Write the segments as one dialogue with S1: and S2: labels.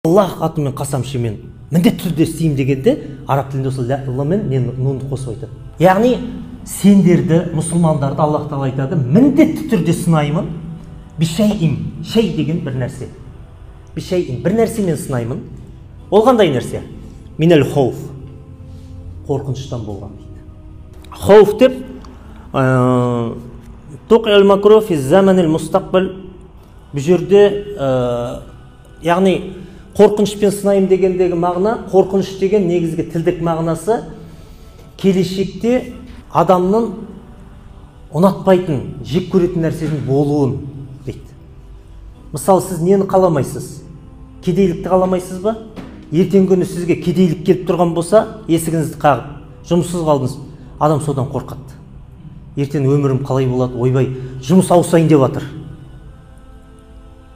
S1: Аллах атымен қасамшы мен міндетті түрде істеймін дегенде араб тілінде осы ля мен нунды қосып айтады. Яғни сендерді, мұсылмандарды Аллах тағала айтады, міндетті түрде сынаймын. Бишайим, шей деген бір нәрсе. Бишайим, бір нәрсемен сынаймын. Ол қандай нәрсе? Минал хауф, қорқыныштан болған дейді. Хауф деп туқил макрух фи заманил мустақбал, бұл жерде яғни қорқынышпен сынаймын дегендегі мағына, қорқыныш деген негізгі тілдік мағынасы келешекте адамның ұнатпайтын, жек көретін нәрсенің болуын дейді. Мысалы, сіз нені қаламайсыз? Кедейлікті қаламайсыз ба? Ертеңгі күні сізге кедейлік келіп тұрған болса, есігіңізді қағып, жұмыссыз қалдыңыз, адам содан қорқады. Ертең өмірім қалай болады? Ойбай, жұмыс ауысайын деп жатыр.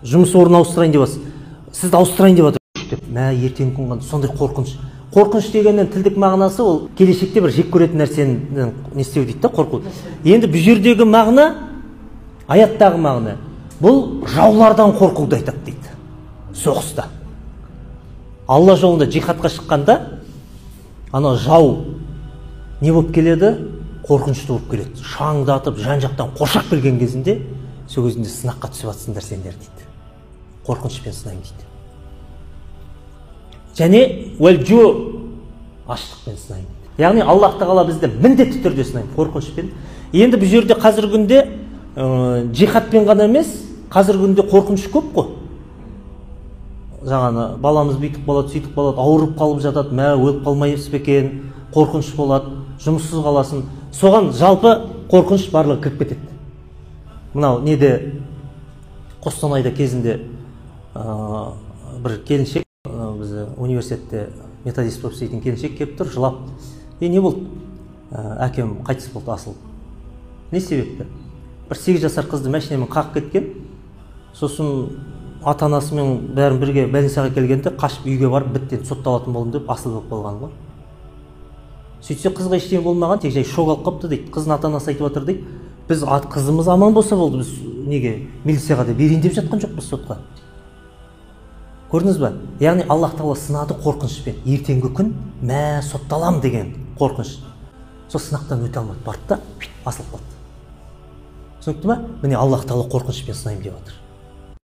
S1: Жұмыс орнын ауыстырайын деп жатыр. Сізді ауыстырайын деп жатыр. Мә, ертең күн қандай, сондай қорқыныш. Қорқыныш дегеннің тілдік мағынасы ол келешекте бір жек көретін нәрсені не істеу дейді да, қорқу. Енді бұл жердегі мағына, аяттағы мағына, бұл жаулардан қорқуды айтады дейді. Соғыста. Алла жолында джихадқа шыққанда, ана жау не болып келеді? Қорқынышты болып келеді. Шаңдатып, жан-жақтан қоршап келген кезінде, сол кезінде сынаққа түсіп жатсыңдар сендер дейді. Қорқынышпен сынаймын дейді. Және уәл-жу, аштықпен сынаймын. Яғни Аллах тағала бізді міндетті түрде сынаймын, қорқынышпен. Енді бұл жерде қазіргі күнде джихадпен ғана емес, қазіргі күнде қорқыныш көп қой. Жаңағы баламыз бүйтіп болады, сөйтіп болады, ауырып қалып жатады, мә, өліп қалмайсыз ба екен, қорқыныш болады, жұмыссыз қаласың. Соған жалпы қорқыныш барлығы кіріп кетеді. Мынау неде Қостанайда кезінде бір келіншек, бізді университетте методист болып істейтін келіншек келіп тұр, жылап. Не болды? Әкем қайтыс болды, асыл. Не себепті? Бір 8 жасар қызды машинамен қағып кеткен. Сосын ата-анасымен бәрін бірге больницаға келгенде қашып үйге барып біттен сотталатын болдым деп асыл болып қалған ғой. Сөйтсе қызға ештеңе болмаған, тек жай шок алып қапты дейді. Қыздың ата-анасы айтып жатыр дейді. Біз қызымыз аман болса болды, біз неге милицияға да берейін деп жатқан жоқпыз сотқа. Көрдіңіз ба? Яғни Аллах тағала сынады қорқынышпен. Ертеңгі күн мә сотталам деген қорқыныш. Сол сынақтан өте алмады, барды да асылып қалды. Түсінікті ме? Міне Аллах тағала қорқынышпен сынаймын деп жатыр.